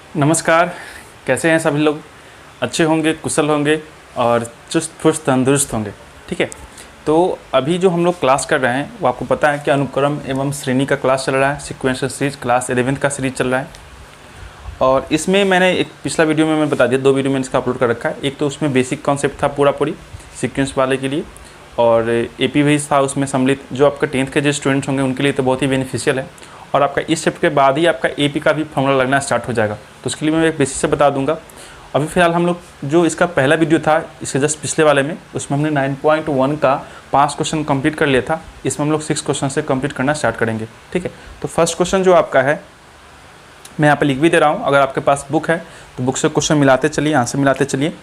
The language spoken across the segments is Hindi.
नमस्कार। कैसे हैं सभी लोग? अच्छे होंगे, कुशल होंगे और चुस्त फुस्त तंदुरुस्त होंगे। ठीक है, तो अभी जो हम लोग क्लास कर रहे हैं वो आपको पता है कि अनुक्रम एवं श्रेणी का क्लास चल रहा है। सिक्वेंशियल सीरीज क्लास 11th का सीरीज चल रहा है और इसमें मैंने एक पिछला वीडियो में मैं बता दिया, 2 वीडियो मैंने इसका अपलोड कर रखा है। एक तो उसमें बेसिक कॉन्सेप्ट था पूरी सीक्वेंस वाले के लिए, और AP भी था उसमें सम्मिलित, जो आपका 10th के जो स्टूडेंट्स होंगे उनके लिए तो बहुत ही बेनिफिशियल है। और आपका इस चैप्टर के बाद ही आपका AP का भी फॉर्मूला लगना स्टार्ट हो जाएगा, तो उसके लिए मैं एक बेसिक से बता दूंगा। अभी फ़िलहाल हम लोग जो इसका पहला वीडियो था इसके जस्ट पिछले वाले में, उसमें हमने 9.1 का 5 क्वेश्चन कंप्लीट कर लिया था। इसमें हम लोग 6 क्वेश्चन से कंप्लीट करना स्टार्ट करेंगे। ठीक है, तो फर्स्ट क्वेश्चन जो आपका है मैं यहाँ पे लिख भी दे रहा हूँ, अगर आपके पास बुक है तो बुक से क्वेश्चन मिलाते चलिए, आंसर मिलाते चलिए।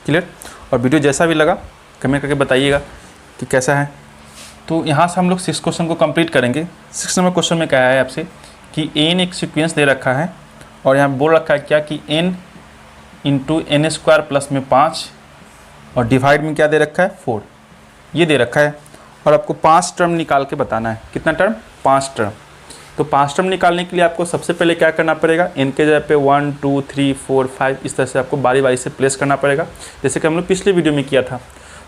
क्लियर? और वीडियो जैसा भी लगा कमेंट करके बताइएगा कि कैसा है। तो यहाँ से हम लोग 6 क्वेश्चन को कंप्लीट करेंगे। 6 नंबर क्वेश्चन में क्या है आपसे कि n एक सीक्वेंस दे रखा है और यहाँ बोल रखा है क्या कि n into N square plus में 5 और डिवाइड में क्या दे रखा है 4, ये दे रखा है। और आपको 5 टर्म निकाल के बताना है। कितना टर्म? 5 टर्म। तो 5 टर्म निकालने के लिए आपको सबसे पहले क्या करना पड़ेगा, n के जगह पे 1 2 3 4 5 इस तरह से आपको बारी बारी से प्लेस करना पड़ेगा, जैसे कि हम लोग पिछले वीडियो में किया था।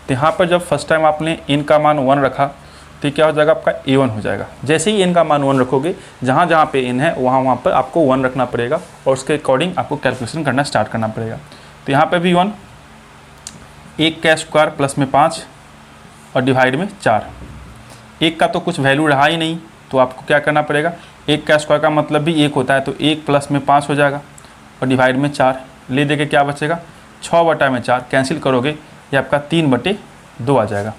तो यहाँ पर जब फर्स्ट टाइम आपने n का मान 1 रखा तो क्या हो जाएगा, आपका a1 हो जाएगा। जैसे ही n का मान 1 रखोगे, जहाँ जहाँ पे n है वहाँ पर आपको 1 रखना पड़ेगा और उसके अकॉर्डिंग आपको कैलकुलेशन करना स्टार्ट करना पड़ेगा। तो यहाँ पे भी 1, 1 का स्क्वायर प्लस में 5 और डिवाइड में 4। 1 का तो कुछ वैल्यू रहा ही नहीं, तो आपको क्या करना पड़ेगा, 1 का स्क्वायर का मतलब भी 1 होता है, तो 1 प्लस में 5 हो जाएगा और डिवाइड में 4 ले दे के क्या बचेगा, 6/4 कैंसिल करोगे ये आपका 3/2 आ जाएगा।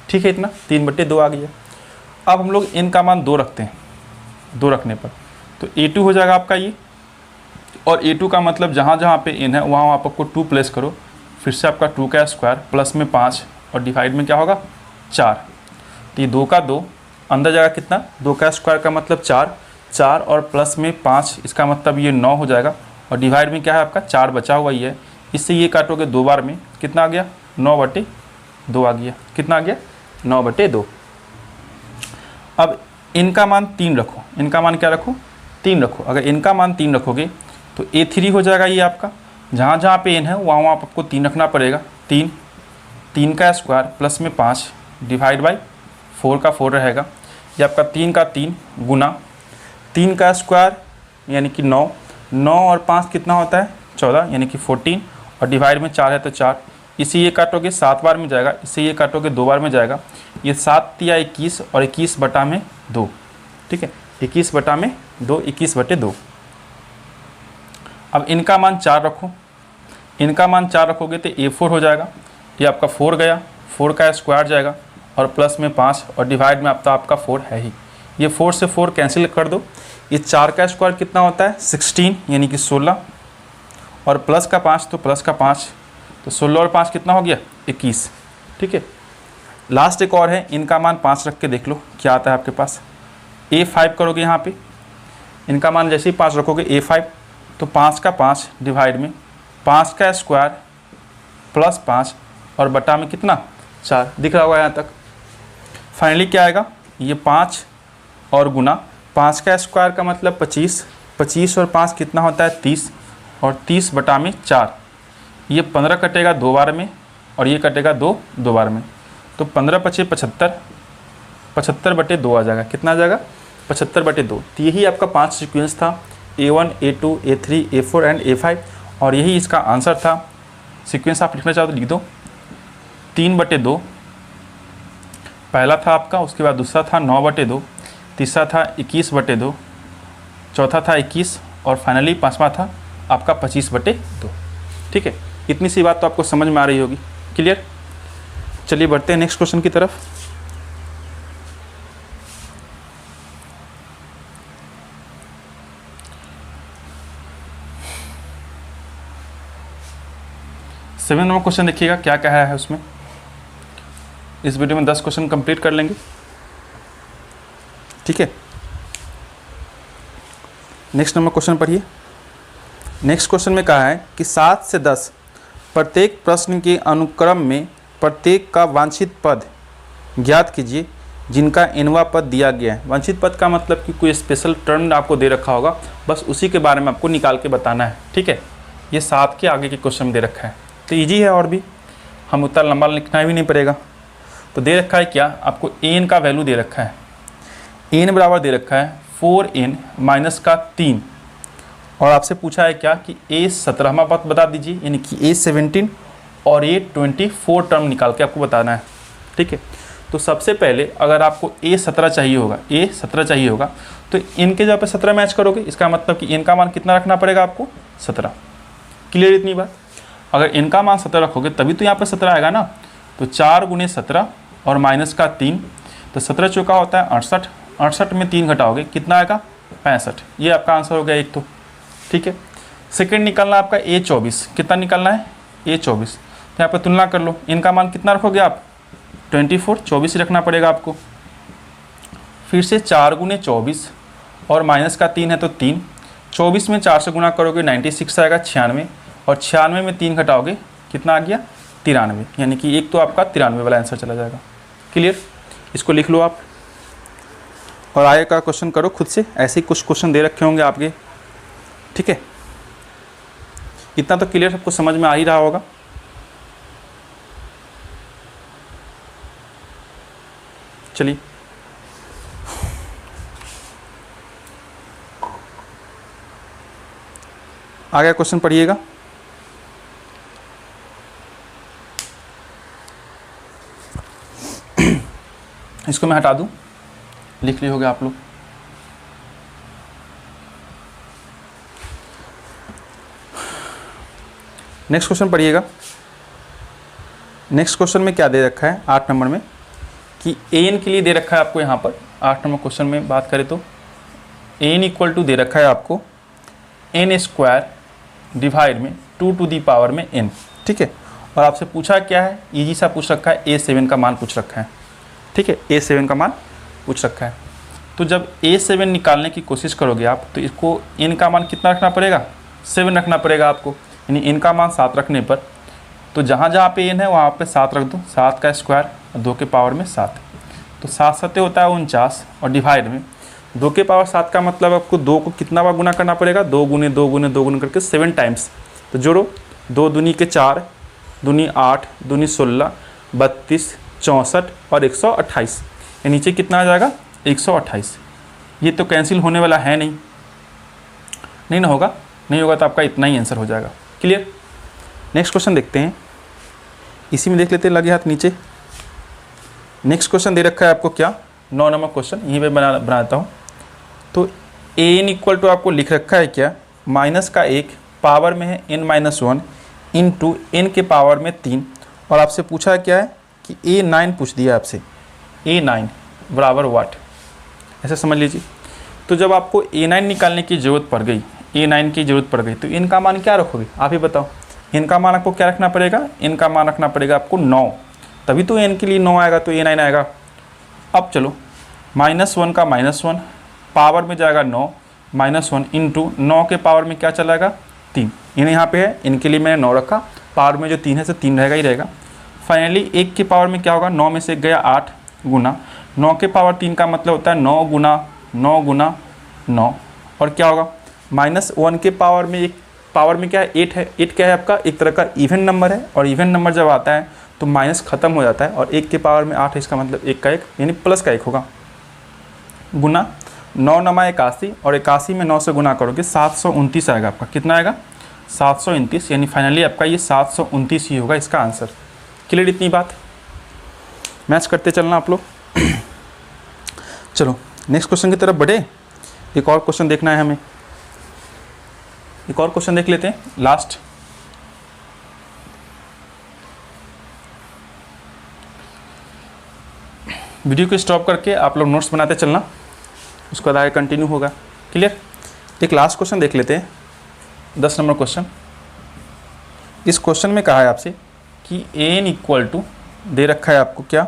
ठीक है, इतना 3/2 आ गया। अब हम लोग n का मान 2 रखते हैं, 2 रखने पर तो a2 हो जाएगा आपका ये, और a2 का मतलब जहाँ जहाँ पे n है वहाँ आपको 2 प्लेस करो, फिर से आपका 2 का स्क्वायर प्लस में 5 और डिवाइड में क्या होगा 4। तो ये 2 का 2 अंदर जाएगा कितना, 2 का स्क्वायर का मतलब 4 और प्लस में 5 इसका मतलब ये 9 हो जाएगा, और डिवाइड में क्या है आपका 4 बचा हुआ ही है। इससे ये काटोगे 2 बार में, कितना आ गया 9/2 आ गया। कितना आ गया 9/2। अब इनका मान 3 रखो, इनका मान क्या रखो 3 रखो। अगर इनका मान 3 रखोगे तो a3 हो जाएगा ये आपका, जहाँ जहाँ पे n है वहाँ आपको 3 रखना पड़ेगा। 3 का स्क्वायर प्लस में 5 डिवाइड बाई 4 का 4 रहेगा, ये आपका 3 का 3 गुना 3 का स्क्वायर यानी कि 9 और 5 कितना होता है 14 यानी कि 14, और डिवाइड में 4 है तो 4। इसी ये काटोगे 7 बार में जाएगा, इससे ये काटोगे 2 बार में जाएगा। ये 7 या 21 और 21/2। ठीक है, 21/2 21/2। अब इनका मान 4 रखो, इनका मान 4 रखोगे तो a4 हो जाएगा, ये आपका 4 गया, 4 का स्क्वायर जाएगा और प्लस में 5 और डिवाइड में आपका 4 है ही। ये 4 से 4 कैंसिल कर दो, ये 4 का स्क्वायर कितना होता है 16 यानी कि 16, और प्लस का 5 तो प्लस का 5, तो 16 और 5 कितना हो गया 21। ठीक है, लास्ट एक और है, इनका मान 5 रख के देख लो क्या आता है आपके पास। a5 करोगे यहाँ पे, इनका मान जैसे ही 5 रखोगे a5 तो 5 का 5 डिवाइड में 5 का स्क्वायर प्लस 5 और बटा में कितना 4, दिख रहा होगा यहाँ तक। फाइनली क्या आएगा, ये 5 और गुना 5 का स्क्वायर का मतलब 25, 25 और 5 कितना होता है 30, और 30/4 ये 15 कटेगा 2 बार में और ये कटेगा 2 बार में, तो 15×5 75, 75/2 आ जाएगा। कितना आ जाएगा 75/2। तो यही आपका 5 सीक्वेंस था, a1 a2 a3 a4 and a5, और यही इसका आंसर था। सीक्वेंस आप लिखना चाहो तो लिख दो, 3/2 पहला था आपका, उसके बाद दूसरा था 9/2, तीसरा था 21/2, चौथा था 21 और फाइनली 5वां था आपका 25/2। ठीक है, इतनी सी बात तो आपको समझ में आ रही होगी। क्लियर? चलिए बढ़ते हैं नेक्स्ट क्वेश्चन की तरफ। सेवन नंबर क्वेश्चन देखिएगा क्या कहा है उसमें। इस वीडियो में 10 क्वेश्चन कंप्लीट कर लेंगे। ठीक है, नेक्स्ट नंबर क्वेश्चन पढ़िए। नेक्स्ट क्वेश्चन में कहा है कि 7 से 10 प्रत्येक प्रश्न के अनुक्रम में प्रत्येक का वांछित पद ज्ञात कीजिए। जिनका nवां पद दिया गया है। वांछित पद का मतलब कि कोई स्पेशल टर्म आपको दे रखा होगा, बस उसी के बारे में आपको निकाल के बताना है। ठीक है, ये 7 के आगे के क्वेश्चन दे रखा है, तो ईजी है, और भी हम उतना लंबा लिखना भी नहीं पड़ेगा। तो दे रखा है क्या, आपको एन का वैल्यू दे रखा है, एन बराबर दे रखा है 4n माइनस का 3, और आपसे पूछा है क्या कि A17 बात बता दीजिए, यानी कि A17 और A24 टर्म निकाल के आपको बताना है। ठीक है, तो सबसे पहले अगर आपको A17 चाहिए होगा, तो इनके जगह पे 17 मैच करोगे, इसका मतलब कि इनका मान कितना रखना पड़ेगा आपको, 17। क्लियर इतनी बात। अगर इनका मान 17 रखोगे तभी तो यहाँ पे 17 आएगा ना। तो 4 गुने 17 और माइनस का 3, तो 17 चौका होता है 68, 68 में 3 घटाओगे कितना आएगा, 65। ये आपका आंसर हो गया एक तो। ठीक है, सेकंड निकालना आपका A24, कितना निकालना है, A24। तो यहाँ पर तुलना कर लो, इनका मान कितना रखोगे आप, 24, 24 ही रखना पड़ेगा आपको। फिर से 4 गुने 24 और माइनस का 3 है तो 3, 24 में 4 से गुना करोगे 96 आएगा, 96, और 96 में 3 घटाओगे कितना आ गया, 93, यानी कि एक तो आपका 93 वाला आंसर चला जाएगा। क्लियर, इसको लिख लो आप, और आगे का क्वेश्चन करो खुद से, ऐसे ही कुछ क्वेश्चन दे रखे होंगे आपके। ठीक है, इतना तो क्लियर सबको समझ में आ ही रहा होगा। चलिए आगे क्वेश्चन पढ़िएगा। इसको मैं हटा दूं, लिख लिए होगे आप लोग। नेक्स्ट क्वेश्चन पढ़िएगा। नेक्स्ट क्वेश्चन में क्या दे रखा है 8 नंबर में, कि एन के लिए दे रखा है आपको यहाँ पर 8 नंबर क्वेश्चन में बात करें तो एन इक्वल टू दे रखा है आपको n² डिवाइड में 2 टू दी पावर में n। ठीक है, और आपसे पूछा क्या है, ईजी सा पूछ रखा है, A7 का मान पूछ रखा है। ठीक है, A7 का मान पूछ रखा है। तो जब A7 निकालने की कोशिश करोगे आप, तो इसको n का मान कितना रखना पड़ेगा, 7 रखना पड़ेगा आपको, यानी n का मान 7 रखने पर, तो जहाँ जहाँ पे n है वहाँ पे 7 रख दो, 7 का स्क्वायर और 2 के पावर में 7, तो 7 सत्ते होता है 49, और डिवाइड में 2 के पावर 7 का मतलब आपको 2 को कितना बार गुना करना पड़ेगा, 2 गुने 2 गुने 2 गुने करके 7 टाइम्स। तो जोड़ो, 2 दूनी के 4, दूनी 8, दूनी 16, 32, 64 और 128, ये नीचे कितना आ जाएगा, 128। ये तो कैंसिल होने वाला है नहीं ना होगा, नहीं होगा तो आपका इतना ही आंसर हो जाएगा। क्लियर। नेक्स्ट क्वेश्चन देखते हैं, इसी में देख लेते हैं, लगे हाथ नीचे। नेक्स्ट क्वेश्चन दे रखा है आपको क्या, 9 नंबर क्वेश्चन, यहीं पे बना देता हूँ। तो एन इक्वल टू आपको लिख रखा है क्या, माइनस का 1 पावर में है n-1 इंटू n के पावर में 3, और आपसे पूछा क्या है कि A9 पूछ दिया आपसे, A9 बराबर वाट, ऐसे समझ लीजिए। तो जब आपको A9 निकालने की ज़रूरत पड़ गई, A9 की ज़रूरत पड़ गई, तो इनका मान क्या रखोगे, आप ही बताओ। इनका मान आपको क्या रखना पड़ेगा, इनका मान रखना पड़ेगा आपको 9, तभी तो n के लिए 9 आएगा, तो A9 आएगा। अब चलो, -1 का -1 पावर में जाएगा 9, -1 इंटू 9 के पावर में क्या चलाएगा, 3, यानी यहाँ पे है, इनके लिए मैंने 9 रखा, पावर में जो 3 है तो 3 रहेगा ही रहेगा। फाइनली 1 के पावर में क्या होगा, 9 में से 1 गया 8 गुना 9 के पावर 3 का मतलब होता है 9 गुना 9 गुना 9, और क्या होगा, -1 के पावर में, एक पावर में क्या है, 8 है। 8 क्या है आपका, एक तरह का इवन नंबर है, और इवन नंबर जब आता है तो माइनस ख़त्म हो जाता है, और 1 के पावर में 8 है, इसका मतलब 1 का 1 यानी प्लस का 1 होगा, गुना 9 नमा 81, और 81 में 9 से गुना करोगे 729 आएगा आपका, कितना आएगा, 729, यानी फाइनली आपका ये 729 ही होगा इसका आंसर। क्लियर इतनी बात, मैच करते चलना आप लोग। चलो नेक्स्ट क्वेश्चन की तरफ बढ़े, एक और क्वेश्चन देखना है हमें, एक और क्वेश्चन देख लेते हैं लास्ट। वीडियो को स्टॉप करके आप लोग नोट्स बनाते चलना, उसके बाद आगे कंटिन्यू होगा। क्लियर। एक लास्ट क्वेश्चन देख लेते हैं, 10 नंबर क्वेश्चन। इस क्वेश्चन में कहा है आपसे कि n इक्वल टू दे रखा है आपको क्या,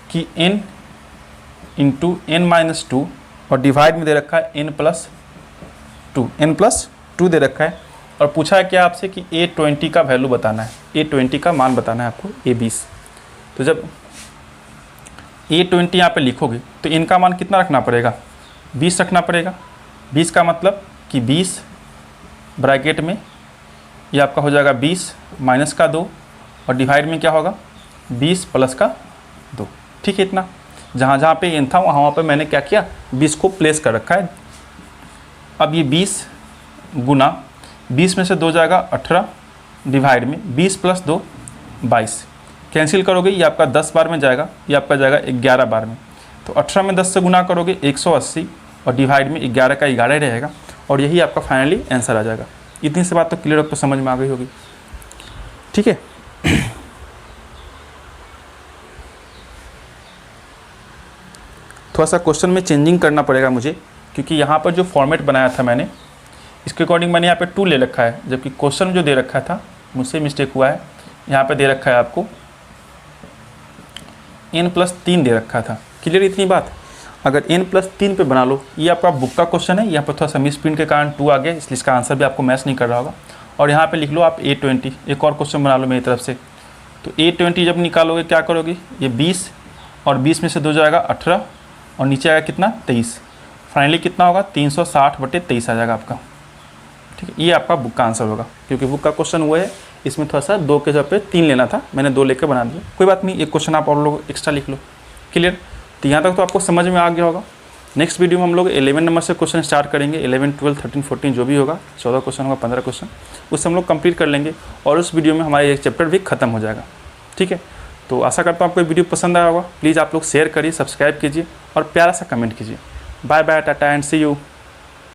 कि n इंटू n-2, और डिवाइड में दे रखा है n+2 दे रखा है, और पूछा है क्या आपसे कि A20 का वैल्यू बताना है, A20 का मान बताना है आपको, A20। तो जब A20 यहाँ पे लिखोगे तो इनका मान कितना रखना पड़ेगा, 20 रखना पड़ेगा। 20 का मतलब कि 20 ब्रैकेट में ये आपका हो जाएगा 20 माइनस का 2 और डिवाइड में क्या होगा 20 प्लस का 2। ठीक है, इतना जहाँ जहाँ पे n था वहाँ पे मैंने क्या किया 20 को प्लेस कर रखा है। अब ये 20 गुना 20 में से 2 जाएगा 18 डिवाइड में 20 प्लस 2 22, कैंसिल करोगे ये आपका 10 बार में जाएगा, ये आपका जाएगा 11 बार में। तो 18 में 10 से गुना करोगे 180 और डिवाइड में 11 का 11 रहेगा और यही आपका फाइनली आंसर आ जाएगा। इतनी सी बात तो क्लियर आपको समझ में आ गई होगी। ठीक है, थोड़ा सा क्वेश्चन में चेंजिंग करना पड़ेगा मुझे, क्योंकि यहाँ पर जो फॉर्मेट बनाया था मैंने इसके अकॉर्डिंग मैंने यहाँ पे 2 ले रखा है, जबकि क्वेश्चन जो दे रखा था मुझसे मिस्टेक हुआ है। यहाँ पे दे रखा है आपको n+3 दे रखा था। क्लियर इतनी बात। अगर n+3 पे बना लो, ये आपका बुक का क्वेश्चन है, यहाँ पर थोड़ा सा मिस प्रिंट के कारण 2 आ गया, इसलिए इसका आंसर भी आपको मैच नहीं कर रहा होगा। और यहाँ पे लिख लो आप A20। एक और क्वेश्चन बना लो मेरी तरफ से। तो A20 जब निकालोगे क्या करोगे, ये 20 और 20 में से 2 जाएगा 18 और नीचे आएगा कितना 23, फाइनली कितना होगा 360/23 आ जाएगा आपका। ठीक है, ये आपका बुक का आंसर होगा, क्योंकि बुक का क्वेश्चन हुआ है, इसमें थोड़ा सा 2 के जगह पे 3 लेना था, मैंने 2 लेकर बना दिया। कोई बात नहीं, एक क्वेश्चन आप और लोग एक्स्ट्रा लिख लो। क्लियर, तो यहाँ तक तो आपको समझ में आ गया होगा। नेक्स्ट वीडियो में हम लोग 11 नंबर से क्वेश्चन स्टार्ट करेंगे। 11, 12, 13, 14 जो भी होगा, 14 क्वेश्चन होगा, 15 क्वेश्चन, उससे हम लोग कंप्लीट कर लेंगे और उस वीडियो में हमारा एक चैप्टर भी खत्म हो जाएगा। ठीक है, तो आशा करता हूँ आपको वीडियो पसंद आया होगा। प्लीज़ आप लोग शेयर करिए, सब्सक्राइब कीजिए और प्यारा सा कमेंट कीजिए। Bye bye, tata and see you.